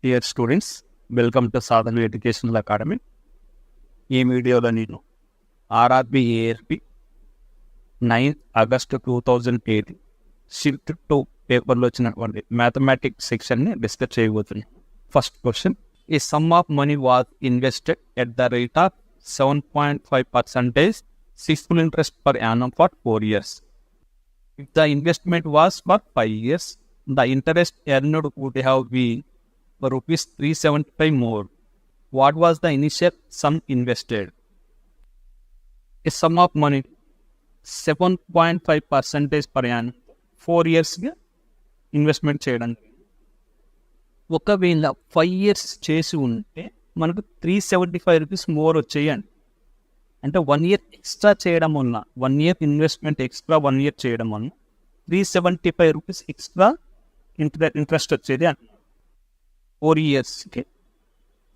Dear students, welcome to Sadhana educational academy. ఈ వీడియోలో నేను ఆర్ఆర్బి ఏఆర్బి 9 ఆగస్టు 2008 షిఫ్ట్ 2 పేపర్లో వచ్చినటువంటి మ్యాథమెటిక్స్ సెక్షన్ని డిస్కస్ చేయబోతున్నాను. ఫస్ట్ క్వశ్చన్, ఈ some of money was invested at the rate of 7.5% simple interest per annum for 4 years. If the investment was for 5 years, the interest earned would have been rupees 375 more. What was the initial sum invested? A sum of money 7.5% per annum 4 years investment చేయడం. ఒకవేళ 5 years చేసి ఉంటే మనకు 375 rupees more వచ్చేయండి. అంటే 1 year extra చేయడం వల్ల, 1 year investment extra 1 year చేయడం వల్ల 375 రూపీస్ ఎక్స్ట్రా ఇంట్రెస్ట్ వచ్చేది అంటున్నారు. 4 yearsకి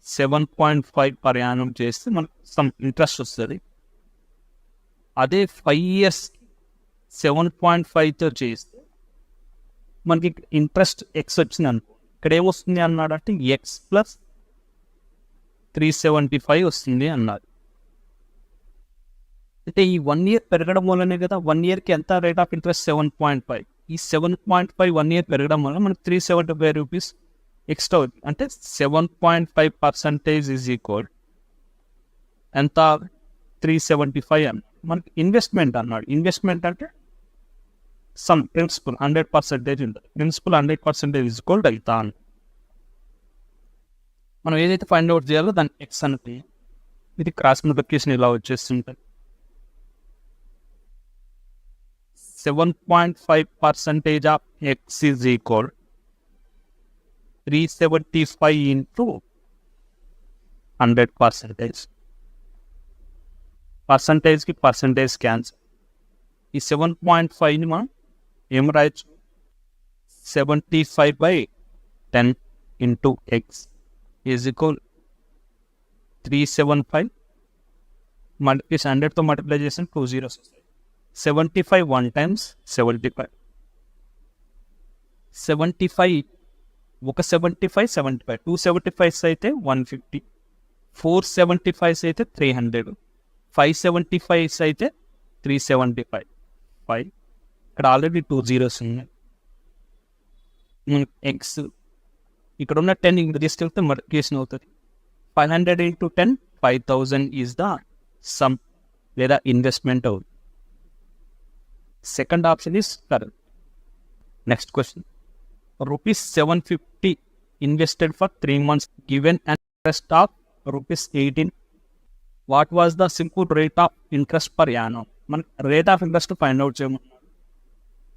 7.5 పర్ యానం చేస్తే మనకు సమ్ ఇంట్రెస్ట్ వస్తుంది. అదే 5 years 7.5తో చేస్తే మనకి ఇంట్రెస్ట్ ఎక్స్ వచ్చింది అనుకో. ఇక్కడ ఏమొస్తుంది అన్నాడంటే ఎక్స్ ప్లస్ 375 వస్తుంది అన్నారు. అయితే ఈ 1 year పెరగడం వల్లనే కదా 1 yearకి ఎంత రేట్ ఆఫ్ ఇంట్రెస్ట్ 7.5. ఈ 7.5 1 year పెరగడం వల్ల మనకు 375 రూపీస్ ఎక్స్ట్రా అవుతుంది. అంటే 7.5% ఈజ్ ఈక్వల్ ఎంత 375 అన్నాడు. మనకి ఇన్వెస్ట్మెంట్ అన్నాడు. ఇన్వెస్ట్మెంట్ అంటే సమ్ ప్రిన్సిపల్ 100% ఉంటుంది. ప్రిన్సిపల్ 100% ఈజ్ ఈక్వల్ అవుతా. మనం ఏదైతే ఫైండ్ అవుట్ చేయాలో దాన్ని ఎక్స్ అంటే ఇది క్రాస్ మల్టిప్లికేషన్ ఇలా వచ్చేస్తుంటుంది. 7.5% of x is equal 375 into 100%. పర్సంటేజ్కి పర్సంటేజ్ క్యాన్సల్. ఈ 7.5ని మనం ఏం రాయొచ్చు, 75/10 into x is equal 375. Multiplication 100తో మల్టిప్లై చేసిన 2 zeros వస్తాయి. 75 1 times 75. 75 ఒక 75 75 275 అయితే 150, 475 అయితే 300, 575 అయితే 375. 5 ఇక్కడ ఆల్రెడీ 2 zeros ఉన్నాయి. ఎక్స్ ఇక్కడ ఉన్న 10 ఇక్కడ తీసుకెళ్తే మల్టిప్లికేషన్ అవుతుంది. 500 into 10 5000 ఈజ్ ద సమ్ లేదా ఇన్వెస్ట్మెంట్ అవుతుంది. Second option is correct. Next question, rupees 750 invested for 3 months given an interest of rupees 18. What was the simple rate of interest per annum? మన rate of interest find out చేయమన్నాడు.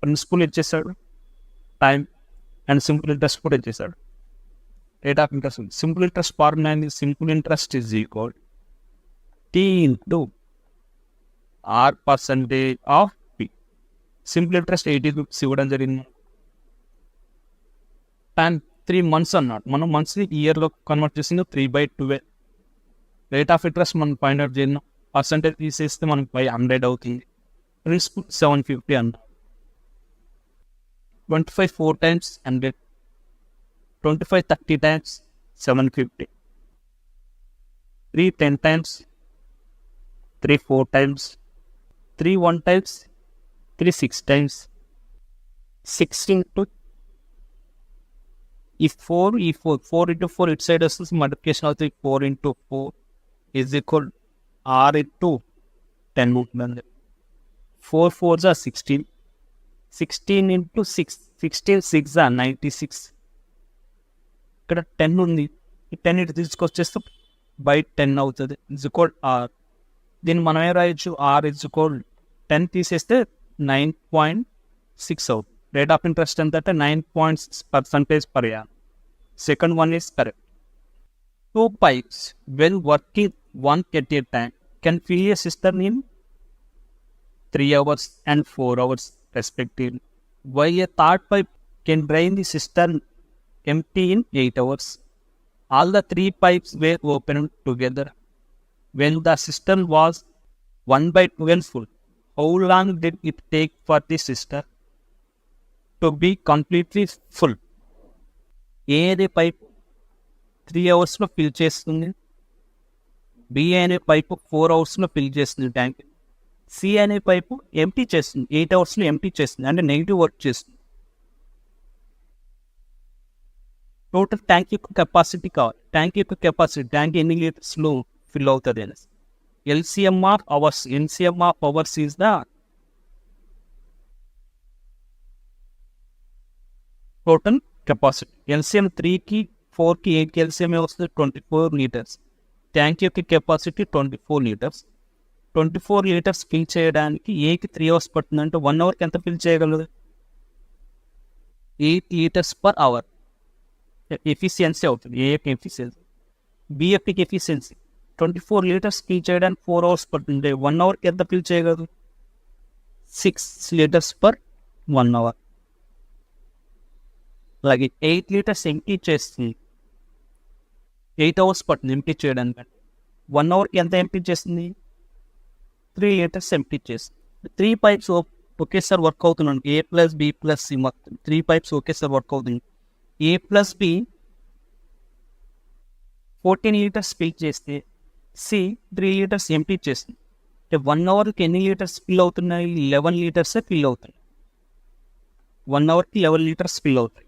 Principal ఇచ్చేసాడు, time and simple interest కూడా ఇచ్చేసాడు. Rate of interest simple interest formula ఏంది? Simple interest is equal T into R% of P. Simple interest 80 rupees ఇవ్వడం జరిగింది. 3 months అన్నాడు. మనం మంత్స్ని ఇయర్లో కన్వర్ట్ చేసింది 3/12. రేట్ ఆఫ్ ఇంట్రెస్ట్ మనం ఫైండ్ అవుట్ చేద్దాం. పర్సంటేజ్ తీసేస్తే మనకు 100 అవుతుంది. ప్రిన్సిపల్ 750 అన్నాడు. 25 4 times 100, 25 30 times 750, 3 10 times, 3 4 times, 3 1 times, 3 6 times, 16 to ఈ 4 into 4 ఇటు సైడ్ వస్తుంది, మల్టిప్లికేషన్ అవుతుంది. 4 into 4 is equal R into 10 ఉంటుందండి. 4 4s are 16, 16 into 6, 16 6 are 96. ఇక్కడ 10 ఉంది. ఈ 10 ఇటు తీసుకొచ్చేస్తే బై 10 అవుతుంది. Is equal R. దీన్ని మనం ఏం రాయొచ్చు, R ఇజ్ ఈక్వల్ 10 తీసేస్తే 9.6 అవుతుంది. రేట్ ఆఫ్ ఇంట్రెస్ట్ ఎంత అంటే 9.6% per annum. Second one is correct. 2 pipes when working one at a time can fill a cistern in 3 hours and 4 hours respectively, while a third pipe can drain the cistern empty in 8 hours. All the 3 pipes were opened together. When the cistern was 1/12 full, how long did it take for the cistern to be completely full? ఏది pipe 3 అవర్స్లో fill చేస్తుంది. B అనే pipe 4 అవర్స్లో fill చేస్తుంది tank. C అనే pipe empty చేస్తుంది, 8 అవర్స్లో empty చేస్తుంది, అంటే నెగిటివ్ వర్క్ చేస్తుంది. టోటల్ ట్యాంక్ యొక్క కెపాసిటీ కావాలి. ట్యాంక్ ఎన్ని లీటర్స్లో ఫిల్ అవుతుంది అనేసి. LCM of hours is the total capacity. LCM 3కి 4కి 8కి LCM వస్తుంది 24 లీటర్స్. ట్యాంక్ యొక్క కెపాసిటీ 24 లీటర్స్. 24 లీటర్స్ ఫిల్ చేయడానికి ఏకి 3 అవర్స్ పడుతుందంటే 1 అవర్కి ఎంత ఫిల్ చేయగలదు? 8 లీటర్స్ పర్ అవర్ ఎఫిషియన్సీ అవుతుంది. ఏ యొక్క ఎఫిషియన్సీ, బి యొక్క ఎఫిషియన్సీ. 24 లీటర్స్ ఫిల్ చేయడానికి 4 అవర్స్ పడుతుంది. 1 అవర్కి ఎంత ఫిల్ చేయగలదు? 6 లీటర్స్ పర్ 1 అవర్. అలాగే 8 లీటర్స్ ఎంటీ చేస్తుంది, 8 అవర్స్ పడుతుంది ఎంటీ చేయడానికి. 1 అవర్కి ఎంత ఎంటీ చేస్తుంది? 3 లీటర్స్ ఎంటీ చేస్తుంది. 3 పైప్స్ ఒకేసారి వర్క్ అవుతున్నాను. A plus B plus C మొత్తం 3 పైప్స్ ఒకేసారి వర్క్ అవుతుంది. A plus B 14 litres fill చేస్తే C 3 లీటర్స్ ఎంటీ చేస్తుంది. అంటే 1 అవర్కి ఎన్ని లీటర్స్ ఫిల్ అవుతున్నాయి? 11 లీటర్సే ఫిల్ అవుతాయి. 1 అవర్కి 11 లీటర్స్ ఫిల్ అవుతాయి.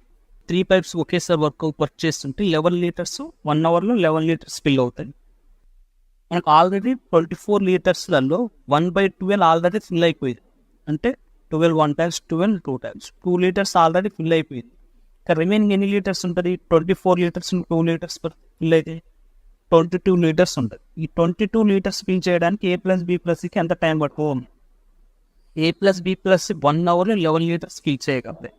3 పైప్స్ ఒకేసారి వర్క్ చేస్తుంటే 11 లీటర్స్ 1 అవర్లో 11 లీటర్స్ ఫిల్ అవుతాయి. మనకు ఆల్రెడీ 24 లీటర్స్లలో 1/12 ఆల్రెడీ ఫిల్ అయిపోయింది. అంటే 12 1 times 12 2 times 2 litres already fill అయిపోయింది. ఇంకా రిమైనింగ్ ఎన్ని లీటర్స్ ఉంటుంది? 24 లీటర్స్ 2 లీటర్స్ ఫిల్ అయితే 22 లీటర్స్ ఉంటుంది. ఈ 22 లీటర్స్ ఫిల్ చేయడానికి A ప్లస్ B ప్లస్ Cకి ఎంత టైం పట్టుకోవాలి? A plus B plus C 1 అవర్లో 11 లీటర్స్ ఫిల్ చేయగలరు.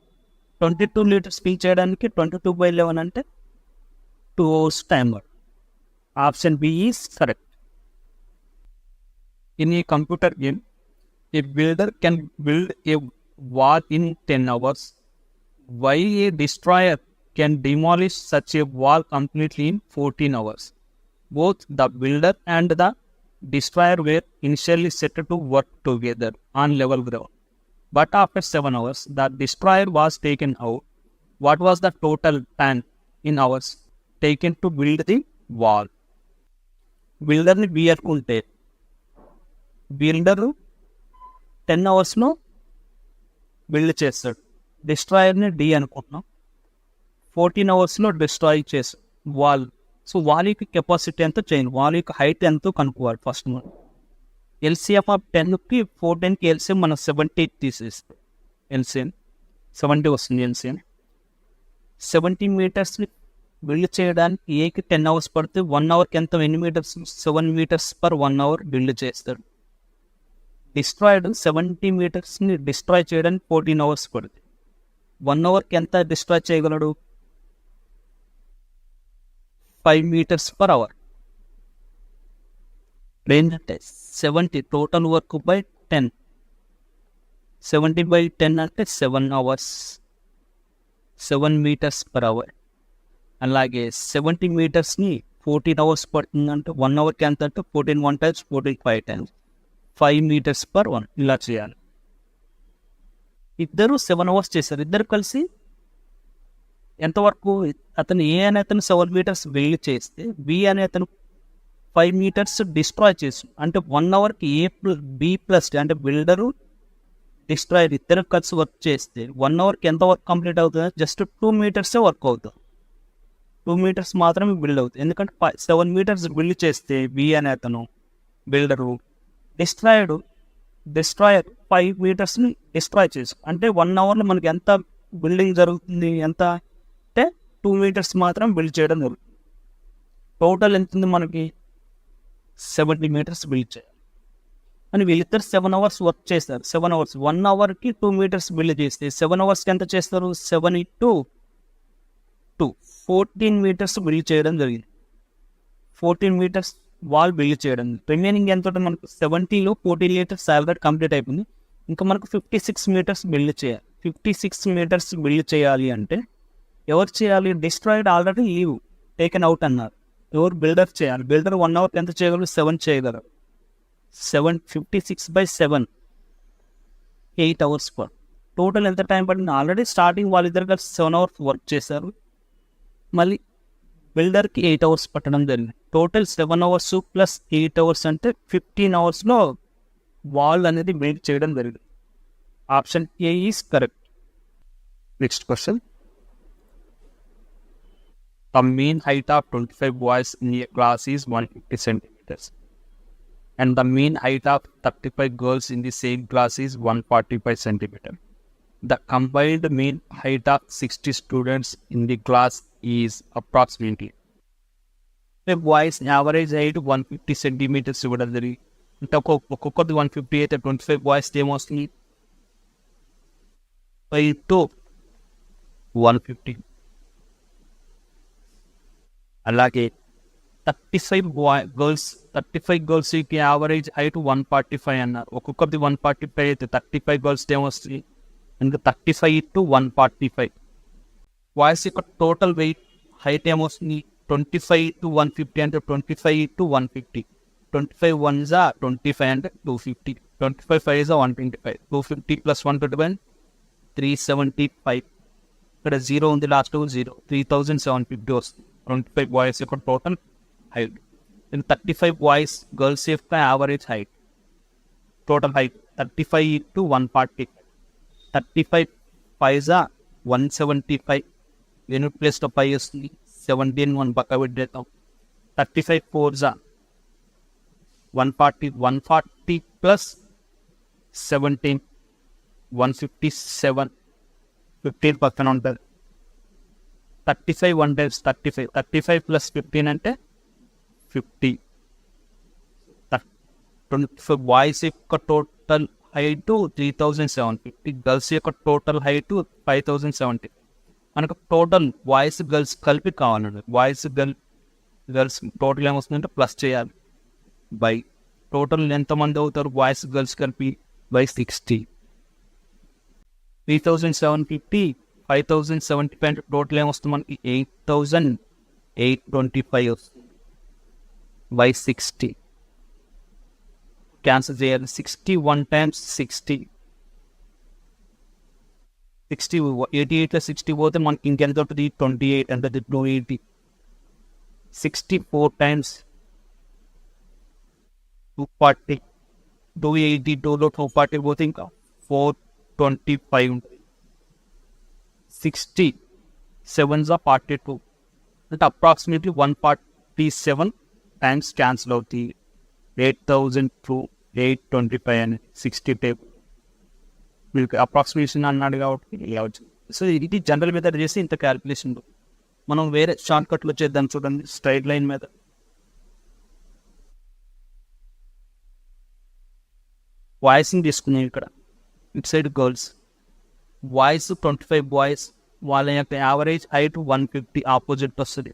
22 లీటర్స్ ఫిల్ చేయడానికి 22/11 అంటే 2 అవర్స్ టైం పడుతుంది. Option B is correct. In a computer game, a builder can build a wall in 10 hours, while a destroyer can demolish such a wall completely in 14 hours. Both the builder and the destroyer were initially set to work together on level ground. But after 7 hours, the destroyer was taken out. What was the total time in hours taken to build the wall? బిల్డర్ని B అనుకుంటే builder 10 అవర్స్లో build చేస్తాడు. డిస్ట్రాయర్ని D అనుకుంటున్నాం. 14 అవర్స్లో destroy చేస్తాడు wall. So wall యొక్క capacity ఎంతో చేయండి, వాల్ యొక్క హైట్ ఎంతో కనుక్కోవాలి ఫస్ట్ మనం. LCM ఆఫ్ 10కి 14కి LCM మనం 70 తీసేస్తాం. LCM 70 వస్తుంది. LCM 70 మీటర్స్ని బిల్డ్ చేయడానికి ఏకి 10 అవర్స్ పడితే 1 అవర్కి ఎంత? ఎన్ని metres? 7 metres per 1 hour build చేస్తాడు. డిస్ట్రాయిడ్ 70 మీటర్స్ని డిస్ట్రాయ్ చేయడానికి 14 అవర్స్ పడుతుంది. 1 అవర్కి ఎంత డిస్ట్రాయ్ చేయగలడు? 5 మీటర్స్ పర్ అవర్. ఏంటంటే 70 టోటల్ వర్క్ బై 10. 70/10 అంటే 7 అవర్స్, 7 మీటర్స్ పర్ అవర్. అలాగే 70 మీటర్స్ని 14 అవర్స్ పడుతుందంటే 1 అవర్కి ఎంత అంటే 14 1 times 14 5 times 5 మీటర్స్ పర్ 1. ఇలా చేయాలి. ఇద్దరు 7 అవర్స్ చేశారు. ఇద్దరు కలిసి ఎంతవరకు? అతను ఏ అనే అతను 7 మీటర్స్ బిల్డ్ చేస్తే బి అనే అతను 5 మీటర్స్ డిస్ట్రాయ్ చేస్తుంది. అంటే 1 అవర్కి B ప్లస్ అంటే బిల్డరు డిస్ట్రాయర్ ఇద్దరు కలిసి వర్క్ చేస్తే 1 అవర్కి ఎంత వర్క్ కంప్లీట్ అవుతుంది? జస్ట్ 2 మీటర్సే వర్క్ అవుతుంది. 2 మీటర్స్ మాత్రమే బిల్డ్ అవుతుంది. ఎందుకంటే 7 మీటర్స్ బిల్డ్ చేస్తే బి అనే అతను బిల్డరు డిస్ట్రాయర్ 5 మీటర్స్ని డిస్ట్రాయ్ చేసు. అంటే 1 అవర్లో మనకి ఎంత బిల్డింగ్ జరుగుతుంది? ఎంత అంటే 2 మీటర్స్ మాత్రం బిల్డ్ చేయడం జరుగుతుంది. టోటల్ ఎంత ఉంది మనకి? 70 మీటర్స్ బిల్డ్ చేయాలి. అని వీళ్ళిద్దరు 7 అవర్స్ వర్క్ చేస్తారు. 7 అవర్స్ 1 అవర్కి 2 మీటర్స్ బిల్డ్ చేస్తే 7 అవర్స్కి ఎంత చేస్తారు? 7 into 2 14 మీటర్స్ బిల్డ్ చేయడం జరిగింది. 14 మీటర్స్ వాల్ బిల్డ్ చేయడం. రిమైనింగ్ ఎంత ఉంటుంది మనకు? 70లో 14 లీటర్స్ ఆల్రెడీ కంప్లీట్ అయిపోయింది. ఇంకా మనకు 56 మీటర్స్ బిల్డ్ చేయాలి. 56 మీటర్స్ బిల్డ్ చేయాలి అంటే ఎవరు చేయాలి? Destroyed already leave taken out అన్నారు. ఎవరు? బిల్డర్ చేయాలి. బిల్డర్ 1 అవర్కి ఎంత చేయగలరు? 7 చేయగలరు. 56/7 8 అవర్స్ పర్. టోటల్ ఎంత టైం పడింది? ఆల్రెడీ స్టార్టింగ్ వాళ్ళిద్దరు కలిసి 7 అవర్స్ వర్క్ చేశారు. మళ్ళీ బిల్డర్కి 8 hours పట్టడం జరిగింది. టోటల్ 7 hours ప్లస్ 8 hours అంటే 15 hours వాల్ అనేది మేక్ చేయడం జరిగింది. Option A is correct. Next question. The mean height of 25 boys in a class is 150 centimeters. And the mean height of 35 girls in the same class is 145 centimeters. The combined mean height of 60 students in the class is approximately. The boys average height 150 centimeters ఇవ్వడం జరిగింది. అంటే ఒక్కొక్కటి 150 అయితే 25 boys ఏమొస్తుంది 5 to 150. అలాగే 35 గర్ల్స్కి average height 145 అన్నారు. ఒక్కొక్కటి 145 అయితే 35 గర్ల్స్ ఏమొస్తుంది ఇంకా 35 to 145. బాయ్స్ యొక్క టోటల్ వెయిట్ హైట్ ఏమొస్తుంది 25 to 150 అంటే 25 to 150. 25 1s are 25 అంటే 250. 25 5s are 125. 250 plus 125 375. ఇక్కడ 0 ఉంది, లాస్ట్ 0. 3750 వస్తుంది 25 బాయ్స్ యొక్క టోటల్ హైట్. 35 బాయ్స్ గర్ల్స్ యొక్క average height total height 35 to 140. 35 5s are 175. Unit ప్లేస్లో 5 వస్తుంది. 17 1 పక్క పెట్టేద్దాం. 35 4s are 140. 140 plus 17 157. 15 పక్కన ఉంటుంది. 35 1 times 35. 35 plus 15 అంటే 50. 25 బాయ్స్ యొక్క టోటల్ హైట్ 3750. గర్ల్స్ యొక్క టోటల్ హైట్ 5070. మనకు టోటల్ బాయ్స్ గర్ల్స్ కలిపి కావాలండి. బాయ్స్ గర్ల్స్ టోటల్ ఏమొస్తుందంటే ప్లస్ చేయాలి బై టోటల్ ఎంతమంది అవుతారు బాయ్స్ గర్ల్స్ కలిపి బై 60. 3750 5075 అంటే టోటల్ ఏమొస్తుంది మనకి 8825 వస్తుంది బై 60. క్యాన్సిల్ చేయాలి. 61 times 60. 88లో 60 పోతే మనకి ఇంకెంత ఉంటుంది 28 అంటే 280. 64 times 240. 282లో 240 పోతే ఇంకా 425 ఉంటుంది. 60 7s are 42 అంటే అప్రాక్సిమేట్లీ 147 టైమ్స్ క్యాన్సిల్ అవుతాయి. 8000 to 825 అని 60 టేబుల్ మీకు అప్రాక్సిమేషన్ అన్నాడు కాబట్టి ఇవ్వచ్చు. సో ఇది జనరల్ మెథడ్ చేసి ఇంత క్యాలిక్యులేషన్. మనం వేరే షార్ట్ కట్లో చేద్దాం చూడండి. స్ట్రైట్ లైన్ మీద బాయ్స్ని తీసుకున్నాం. ఇక్కడ ఇటు సైడ్ గర్ల్స్. బాయ్స్ 25 బాయ్స్ వాళ్ళ యొక్క యావరేజ్ హైట్ 150 ఆపోజిట్ వస్తుంది.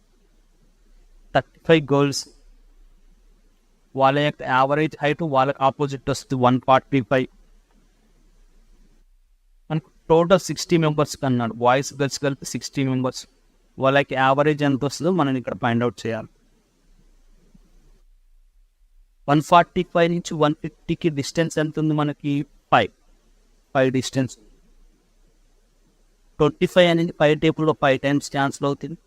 35 గర్ల్స్ వాళ్ళ యొక్క యావరేజ్ హైట్ వాళ్ళకి ఆపోజిట్ వస్తుంది 145. మనకు టోటల్ 60 మెంబర్స్ అన్నాడు. బాయ్స్ గర్ల్స్ కలిపి 60 మెంబర్స్. వాళ్ళకి యావరేజ్ ఎంత వస్తుందో మనం ఇక్కడ ఫైండ్ అవుట్ చేయాలి. 145 నుంచి 150కి డిస్టెన్స్ ఎంత ఉంది మనకి 5 డిస్టెన్స్. 25 అనేది 5 టేబుల్లో 5 టైమ్స్ క్యాన్సిల్ అవుతుంది.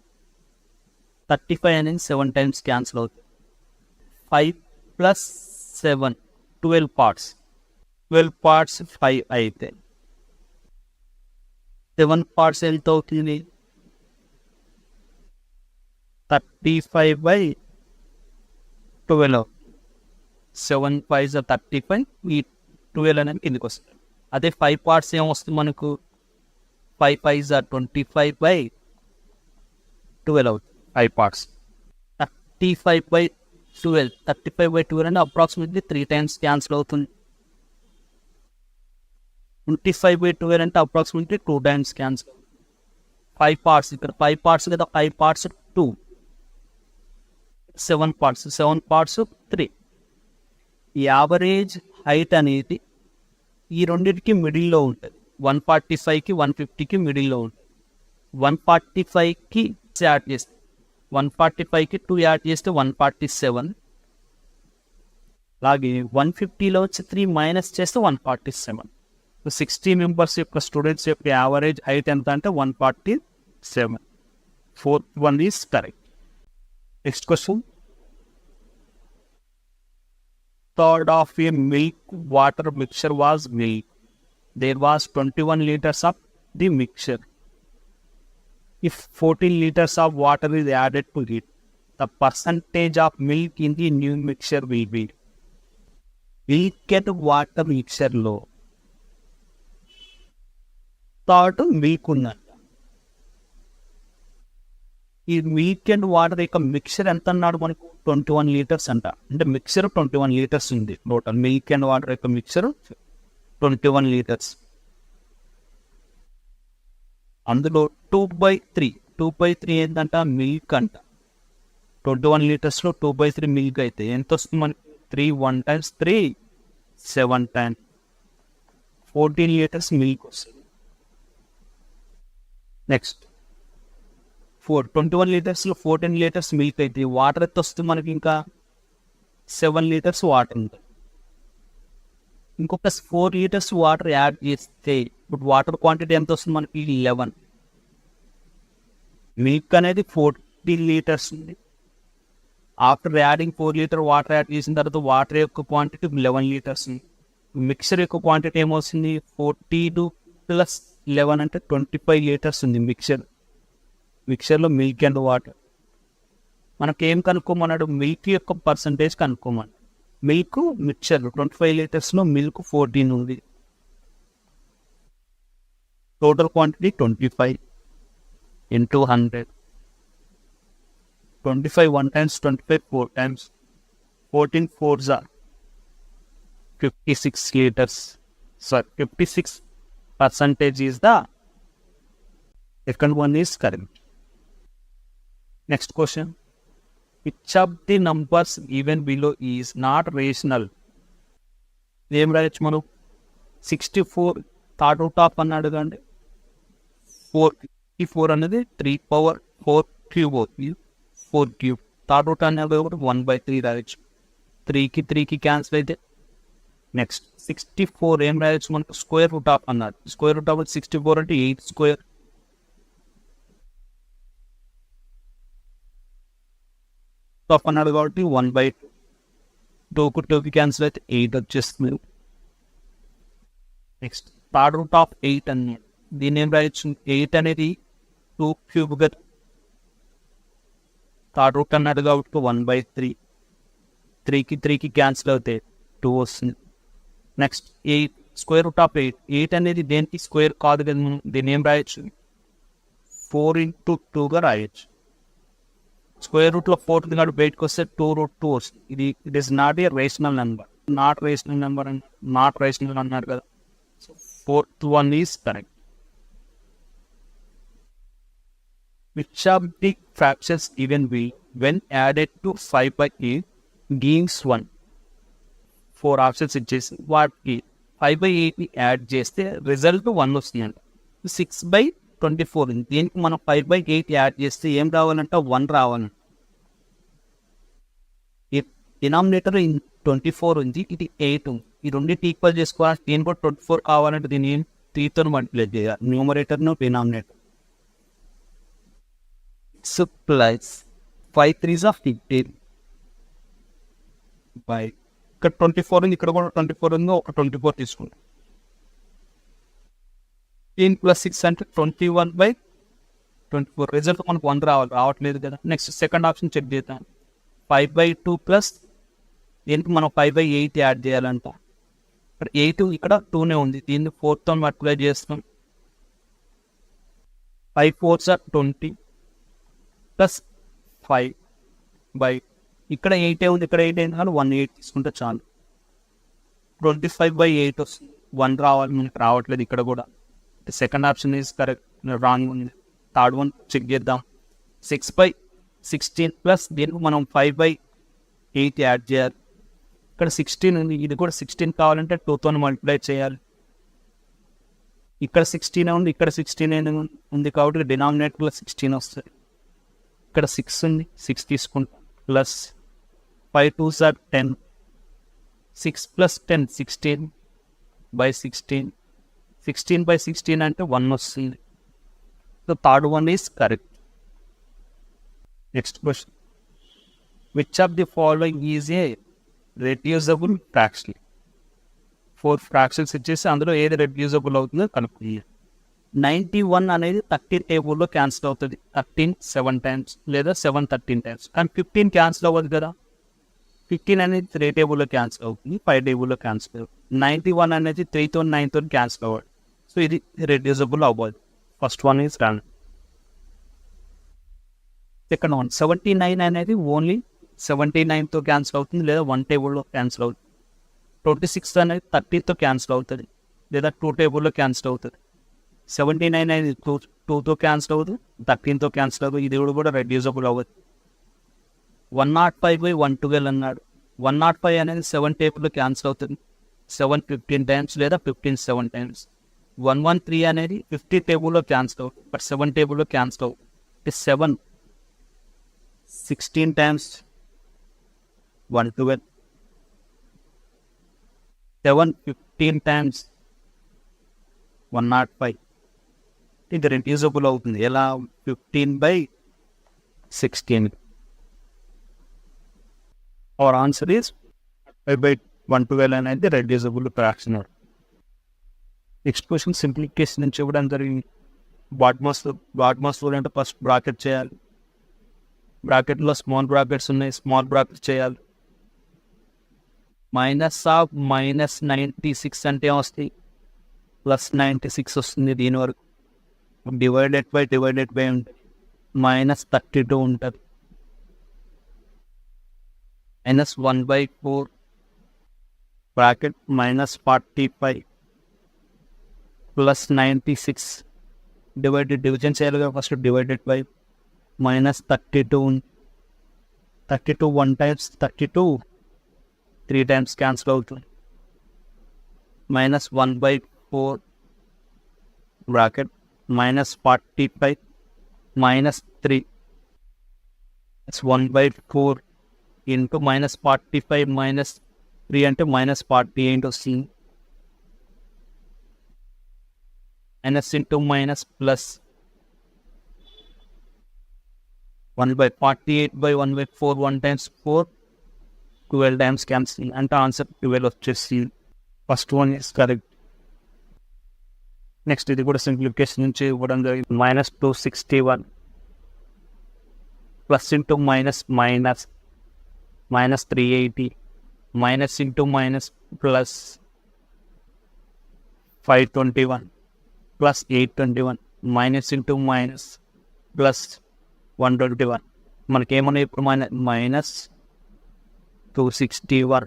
35 అనేది 7 టైమ్స్ క్యాన్సిల్ అవుతుంది. 5 plus 7 12 parts. 12 parts 5 అయితే 7 parts ఎంత అవుతుంది 35/12. 7 5s are 35. ఈ 12 అనేది కిందికి వస్తుంది. అదే 5 parts ఏమొస్తుంది మనకు 5 5s are 25/12 అవుతుంది 5 parts. 35/12 35/12 అంటే అప్రాక్సిమేట్లీ 3 టైమ్స్ క్యాన్సిల్ అవుతుంది. 25/12 అంటే అప్రాక్సిమేట్లీ 2 టైమ్స్ క్యాన్సిల్. 5 parts ఇక్కడ 5 parts కదా 5 parts 2. 7 parts 3. ఈ యావరేజ్ హైట్ అనేది ఈ రెండింటికి మిడిల్లో ఉంటుంది. 145కి 150కి మిడిల్లో ఉంటుంది. 145కి యాడ్ చేస్తే 145కి 2 యాడ్ చేస్తే 147. అలాగే 150లో వచ్చి 3 మైనస్ చేస్తే 147. 60 మెంబర్స్ యొక్క స్టూడెంట్స్ యొక్క యావరేజ్ హైట్ ఎంత అంటే 147. 4th one is correct. Next question, third of a milk water mixture was milk. There was 21 liters of the mixture. If 14 liters of water is added to it, the percentage of milk in the new mixture will be. Milk and water mixture లో third milk ఉందంట. ఈ milk and water యొక్క mixture ఎంత అన్నాడు మనకు? 21 litres అంట. అంటే mixture 21 litres ఉంది టోటల్. మిల్క్ అండ్ వాటర్ యొక్క మిక్చర్ 21 లీటర్స్. అందులో 2/3 ఏంటంట? మిల్క్ అంట. 21 లీటర్స్లో 2/3 మిల్క్ అయితే ఎంత వస్తుంది మనకి? 3 1 times 3 7 times 14 లీటర్స్ మిల్క్ వస్తుంది. నెక్స్ట్ 21 లీటర్స్లో 14 లీటర్స్ మిల్క్ అయితే వాటర్ ఎంత వస్తుంది మనకి? ఇంకా 7 లీటర్స్ వాటర్ ఉంటుంది. ఇంకొక 4 లీటర్స్ వాటర్ యాడ్ చేస్తే ఇప్పుడు వాటర్ క్వాంటిటీ ఎంత వస్తుంది మనకి? 11. మిల్క్ అనేది 14 లీటర్స్ ఉంది. After adding 4 litre water add చేసిన తర్వాత వాటర్ యొక్క క్వాంటిటీ 11 లీటర్స్ ఉంది. మిక్సర్ యొక్క క్వాంటిటీ ఏమొస్తుంది? 42 + 11 అంటే 25 లీటర్స్ ఉంది మిక్చర్లో మిల్క్ అండ్ వాటర్. మనకేం కనుక్కోమన్నాడు? మిల్క్ యొక్క పర్సంటేజ్ కనుక్కోమన్నాడు. మిల్క్ మిక్చర్ 25 లీటర్స్లో మిల్క్ 14 ఉంది. Total quantity 25 into 100. 25 1 times 25 4 times 14 4s are 56 liters. So 56% is the second one is correct. Next question, which of the numbers given below is not rational? ఏం రాయొచ్చు మనం? 64 third root of అన్నాడు కండి. 4 అనేది 3/4 cube అవుతుంది. 4 cube. Third root అనేది 1/3 రాయొచ్చు. 3కి క్యాన్సిల్ అయితే. నెక్స్ట్ 64 ఏం రాయొచ్చు మనకు? స్క్వేర్ రూట్ ఆఫ్ అన్నాడు. స్క్వేర్ రూట్ ఆఫ్ 64 అంటే 8 స్క్వేర్. ఆఫ్ అన్నాడు కాబట్టి 1/2. 2కి క్యాన్సిల్ అయితే 8 వచ్చేస్తుంది. నెక్స్ట్ థర్డ్ రూట్ ఆఫ్ 8 అన్నాడు. దీన్ని ఏం రాయొచ్చు? 8 అనేది 2 క్యూబ్ కదా. థర్డ్ రూట్ అన్నాడు కాబట్టి 1/3. 3కి క్యాన్సిల్ అవుతాయి 2 వస్తుంది. నెక్స్ట్ 8 స్క్వేర్ రూట్ ఆఫ్ 8 అనేది దేనికి స్క్వేర్ కాదు కదా. మనం దీన్ని ఏం రాయొచ్చు? 4 into 2గా రాయొచ్చు. స్క్వేర్ రూట్లో 4 కాబట్టి బయటకు వస్తే 2√2 వస్తుంది. It is not a rational number. Not rational అన్నారు కదా. So 4th one is correct. Which of the fractions given will, when added to 5/8, gives 1? 4 options ఇచ్చేసి వాటికి 5/8ని యాడ్ చేస్తే రిజల్ట్ 1 వస్తుందంట. 6/24 ఉంది. దీనికి మనం 5/8 యాడ్ చేస్తే ఏం రావాలంట? 1 రావాలంట. డినామినేటర్ 24 ఉంది, ఇది 8 ఉంది. ఈ రెండింటి ఈక్వల్ చేసుకోవాలి. దీని కూడా 24 కావాలంటే దీన్ని 3తో మల్టిప్లై చేయాలి. న్యూమరేటర్ను denominator. Plus 5 3s are 15 by ఇక్కడ 24 ఉంది, ఇక్కడ కూడా 24 ఉంది. ఒక 24 తీసుకుంటాం. 15 + 6 అంటే 21/24. రిజల్ట్ మనకు 1 రావట్లేదు కదా. నెక్స్ట్ సెకండ్ ఆప్షన్ చెక్ చేద్దాం. 5/2 ప్లస్ దీనికి మనం 5/8 యాడ్ చేయాలంట. ఇక్కడ 8 ఇక్కడ 2నే ఉంది. దీన్ని 4తో మల్టిప్లై చేస్తాం. 5 4s are 20 ప్లస్ 5 బై ఇక్కడ 8 ఉంది, ఇక్కడ 8 అయింది కానీ 1/8 తీసుకుంటే చాలు. 25/8 వస్తుంది. 1 రావాలి, మనకి రావట్లేదు ఇక్కడ కూడా. Second option is correct, wrong ఉంది. థర్డ్ వన్ చెక్ చేద్దాం. 6/16 ప్లస్ దీనికి మనం 5/8 యాడ్ చేయాలి. ఇక్కడ 16 ఉంది, ఇది కూడా 16 కావాలంటే 2తో మల్టిప్లై చేయాలి. ఇక్కడ 16 ఉంది, ఇక్కడ 16 ఉంది కాబట్టి డినామినేటర్లో 16 వస్తుంది. ఇక్కడ 6 ఉంది, 6 తీసుకుంటాం. Plus 5 2s are 10. 6 + 10 16/16. 16/16 అంటే 1 వస్తుంది. So third one is correct. Next question, which of the following is a reducible fraction? 4 fractions ఇచ్చేసి అందులో ఏది రెడ్యూజబుల్ అవుతుందో కనుక్కుంది. 91 అనేది 13 టేబుల్లో క్యాన్సిల్ అవుతుంది. 13 7 టైమ్స్ లేదా 7 13 టైమ్స్. కానీ 15 క్యాన్సిల్ అవ్వదు కదా. 15 అనేది 3 టేబుల్లో క్యాన్సిల్ అవుతుంది, 5 టేబుల్లో క్యాన్సిల్ అవుతుంది. 91 అనేది 3తో 9తో క్యాన్సిల్ అవ్వదు. సో ఇది రెడ్యూజబుల్ అవ్వదు. First one is run. Second one 79 అనేది ఓన్లీ 79తో క్యాన్సిల్ అవుతుంది లేదా 1 టేబుల్లో క్యాన్సిల్ అవుతుంది. 26 అనేది 30తో క్యాన్సిల్ అవుతుంది లేదా 2 టేబుల్లో క్యాన్సిల్ అవుతుంది. 79 అనేది 2తో క్యాన్సిల్ అవుతుంది, 13తో క్యాన్సిల్ అవుతుంది. ఇది కూడా రెడ్యూజబుల్ అవ్వదు. 105/112 అన్నాడు. 105 అనేది 7 టేబుల్లో క్యాన్సిల్ అవుతుంది, 7 15 టైమ్స్ లేదా 15 7 టైమ్స్. 113 అనేది 50 టేబుల్లో క్యాన్సిల్ అవుతుంది, బట్ 7 టేబుల్లో క్యాన్సిల్ అవుతుంది. 7 16 టైమ్స్ 112, 7 15 టైమ్స్ 105. ఇది రెడ్యూజబుల్ అవుతుంది. ఎలా? 15/16. అవర్ ఆన్సర్ ఈస్ 5/112 అనేది reducible fraction. Next question simplification నుంచి ఇవ్వడం జరిగింది. బాడ్మాస్ రూల్ అంటే ఫస్ట్ బ్రాకెట్ చేయాలి. బ్రాకెట్లో స్మాల్ బ్రాకెట్స్ ఉన్నాయి, స్మాల్ బ్రాకెట్ చేయాలి. -96 అంటే వస్తాయి, +96 వస్తుంది. దీని వరకు డివైడెడ్ బై ఉంటుంది, -32 ఉంటుంది. -1/4 బ్రాకెట్ -45 +96 డివిజన్ చేయాలి కదా first. Divided by -32 32 1 times 32 3 times cancel అవుతుంది. -1/4 బ్రాకెట్ -45 -3 1/4 ఇంటూ -45 -3 అంటే -48 వస్తుంది. Minus into minus plus 1/48/1/4 1 times 4 12 times cancel అంటే ఆన్సర్ 12 వచ్చేసి first one is correct. Next ఇది కూడా సింప్లిఫికేషన్ నుంచి ఇవ్వడం జరిగింది. -261 plus into minus minus -380 minus into minus plus 521 plus 821 minus into minus plus 121 మనకేమన్నా ఇప్పుడు -261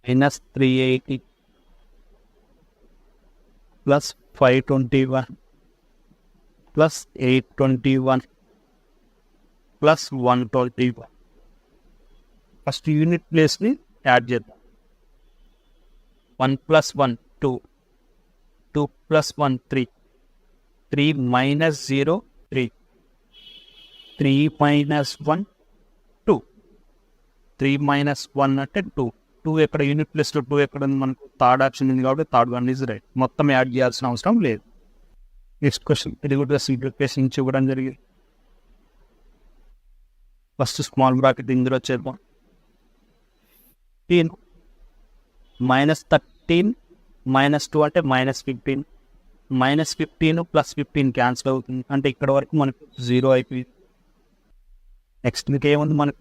-380 plus 521 plus 821 plus 121. First unit ప్లేస్ని యాడ్ చేద్దాం. 1 + 1 2 2 + 1 3 3 - 0 3 3 - 1 2 3 - 1 అంటే 2 2 ఎక్కడ యూనిట్ ప్లేస్లో 2 ఎక్కడ మనకు థర్డ్ ఆప్షన్ ఉంది కాబట్టి థర్డ్ వన్ ఈజ్ రైట్. మొత్తం యాడ్ చేయాల్సిన అవసరం లేదు. నెక్స్ట్ క్వశ్చన్ ఇది కూడా సింప్లిఫికేషన్ నుంచి ఇవ్వడం జరిగింది. ఫస్ట్ స్మాల్ బ్రాకెట్ ఇందులో చేద్దాం. -13 -2 అంటే -15 -15 + 15 క్యాన్సిల్ అవుతుంది అంటే ఇక్కడ వరకు మనకు 0 అయిపోయింది. నెక్స్ట్ మీకు ఏముంది మనకు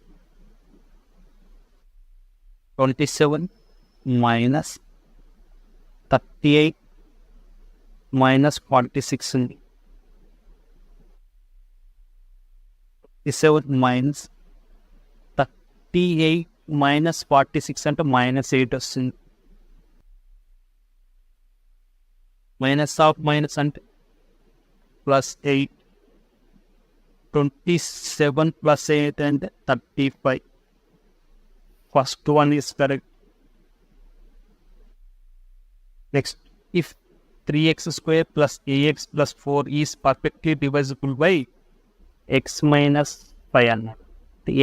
27 - 38 - 46 ఉంది. 27 - 38 - 46 అంటే -8 వస్తుంది. మైనస్ ఆఫ్ మైనస్ అంటే +8 27 + 8 అంటే 35. First one is correct. Next if 3x² + ax + 4 is perfectly డివైజబుల్ by x - 5 అన్నాడు.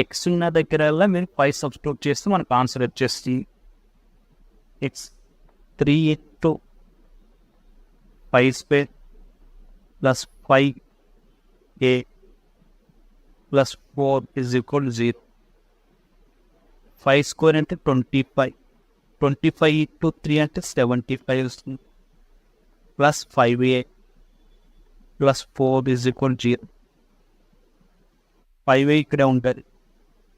ఎక్స్ ఉన్న దగ్గర మీరు 5 సబ్స్టిట్యూట్ చేస్తే మనకు ఆన్సర్ వచ్చేసి x 3 × 5² + 5a + 4 = 0. 5 స్క్వేర్ అంటే 25. 25 ఇంటూ 3 అంటే 75 వస్తుంది. Plus 5a plus 4 is equal 0. 5a ఇక్కడే ఉంటుంది.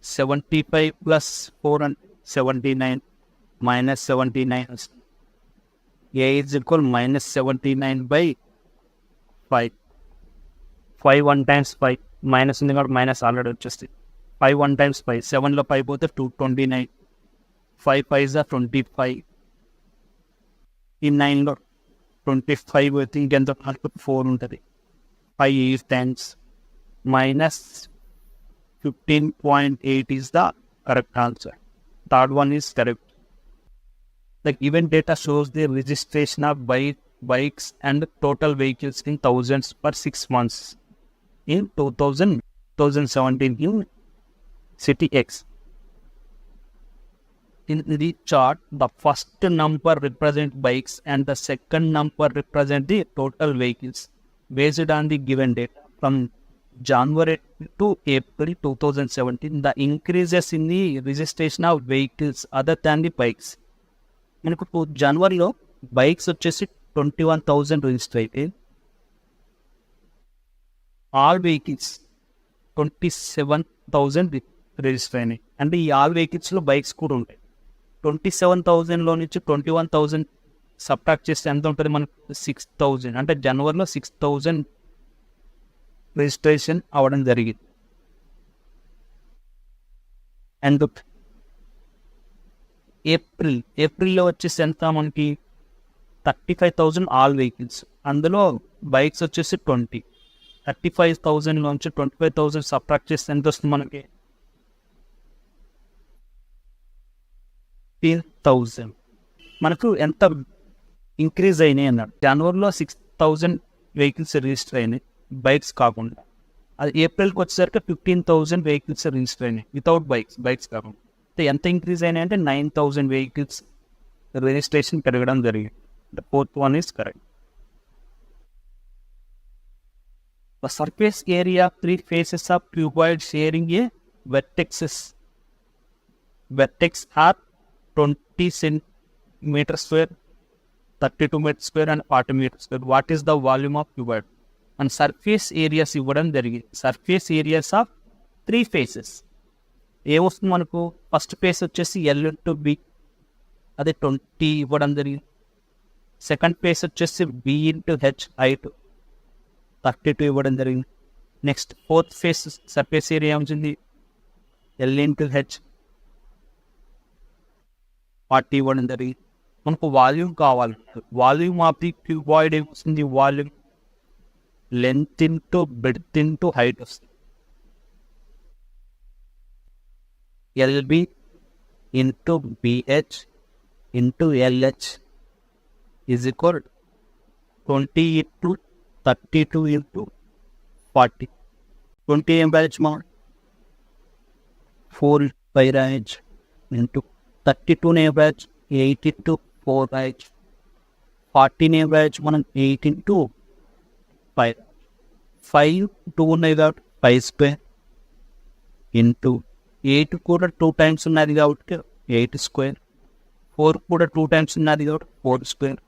75 ప్లస్ 4 అంటే 79 మైనస్ 79 వస్తుంది. a is equal minus 79 by 5. 5 1 times 5 minus ఉంది కాబట్టి మైనస్ ఆల్రెడీ వచ్చేస్తుంది. 5 1 times 5 7లో 5 పోతే 229. 5 5 25. ఈ 9లో 25 పోతే ఇంకెంత 4 ఉంటుంది. 5 8 times minus 15.8 is the correct answer. Third one is correct. The given data shows the registration of bikes and total vehicles in thousands per 6 months in 2017 in city X. In the chart, the first number represents bikes and the second number represents the total vehicles based on the given data. From January to April 2017, the increases in the registration of vehicles other than the bikes. మనకు జనవరిలో bikes వచ్చేసి 21,000 register అయితే all vehicles 27,000 register అయినాయి. అంటే ఈ all వెహికల్స్లో bikes కూడా ఉంటాయి. 27,000లో నుంచి 21,000 సబ్ట్రాక్ట్ చేస్తే ఎంత ఉంటుంది మనకు? 6,000. అంటే జనవరిలో 6,000 రిజిస్ట్రేషన్ అవ్వడం జరిగింది. అండ్ ఏప్రిల్లో వచ్చేసి ఎంత మనకి? 35,000 ఆల్ వెహికల్స్. అందులో బైక్స్ వచ్చేసి 20. 35,000 నుంచి 25,000 సబ్ట్రాక్ట్ చేస్తే ఎంత వస్తుంది మనకి? 15,000. మనకు ఎంత ఇంక్రీజ్ అయినాయి అన్నాడు. జనవరిలో 6,000 వెహికల్స్ రిజిస్టర్ అయినాయి బైక్స్ కాకుండా. అది ఏప్రిల్కి వచ్చేసరికి 15,000 వెహికల్స్ రిజిస్టర్ అయినాయి వితౌట్ బైక్స్ కాకుండా. ఎంత ఇంక్రీజ్ అయినాయి అంటే 9,000 వెహికల్స్ రిజిస్ట్రేషన్ పెరగడం జరిగింది. The fourth one is correct. The surface area of 3 faces of cuboid sharing a vertex are 20 centimeter square, 32 meter square and 40 meter square. What is the volume of cuboid? And surface areas ఇవ్వడం జరిగింది. Surface areas of 3 faces. ఏమొస్తుంది మనకు? First face వచ్చేసి L into B, అదే 20 ఇవ్వడం జరిగింది. Second phase వచ్చేసి B into H height 32 ఇవ్వడం జరిగింది. Next fourth face surface area ఉంటుంది L ఇంటూ H 40 ఇవ్వడం జరిగింది. మనకు వాల్యూమ్ కావాలి. వాల్యూమ్ ఆఫ్ ది క్యూబాయిడ్ ఏమొస్తుంది? Volume length into breadth into height వస్తుంది. LB into BH into LH is equal 20 into 32 into 40. 20 ఏం రాయొచ్చు మా? 4 5 రాయొచ్చు into 32 ఏం రాయొచ్చు? 8 into 4 రాయొచ్చు. 40 ఏం రాయొచ్చు మనం? 8 into 5. 5 2 ఉన్నాయి కాబట్టి 5 స్క్వేర్ ఇంటూ 8 కూడా 2 times ఉన్నది కాబట్టి 8 స్క్వేర్. 4 కూడా 2 times ఉన్నది కాబట్టి 4 square.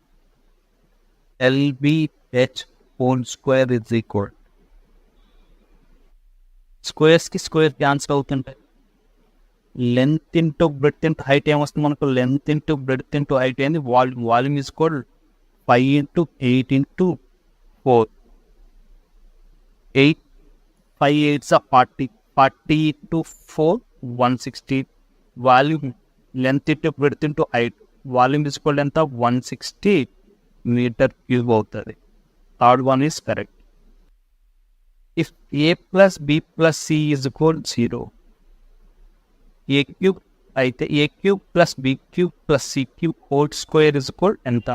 LBH whole square is equal. స్క్వేర్స్కి స్క్వేర్ క్యాన్సిల్ అవుతుంటాయి. Length into breadth into height ఏమొస్తుంది మనకు? Length into breadth into height ఏంది? Volume. Volume is equal 5 into 8 into 4. 8 5 8s are 40. 40 into 4 160. Volume length into breadth into height. Volume is equal ఎంత? 160 metre cube అవుతుంది. Third one is correct. If A plus B plus C is equal 0, A cube అయితే A cube plus B cube plus C cube whole square is equal ఎంత?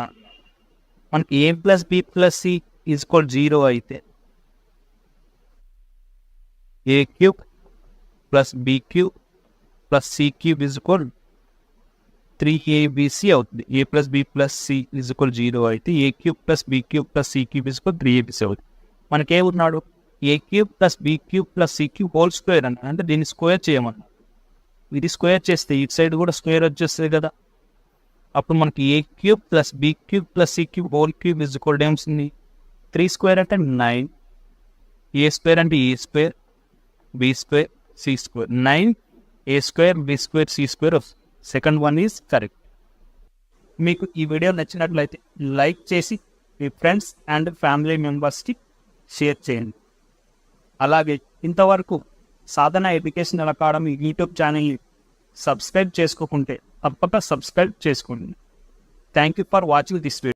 మనకి A plus B plus C is equal 0 అయితే A cube plus B cube plus C cube is equal 3ABC అవుతుంది. A plus B plus C is equal 0 అయితే A cube plus B cube plus C cube is equal 3ABC అవుతుంది. మనకేమున్నాడు? A cube plus B cube plus C cube whole square అంటే దీన్ని square చేయమన్నా. ఇది square చేస్తే ఇటు side కూడా square వచ్చేస్తుంది కదా. అప్పుడు మనకి A cube plus B cube plus C cube whole cube is equal to ఏమొస్తుంది? 3 స్క్వేర్ అంటే 9, ఏ స్క్వేర్ అంటే A square, B square, C square. 9 A square B square C square. Second one is correct. మీకు ఈ video నచ్చినట్లయితే like చేసి మీ friends and family మెంబర్స్కి share చేయండి. అలాగే ఇంతవరకు సాధన ఎడ్యుకేషనల్ అకాడమీ యూట్యూబ్ ఛానల్ని సబ్స్క్రైబ్ చేసుకోకుంటే తప్పక సబ్స్క్రైబ్ చేసుకోండి. Thank you for watching this video.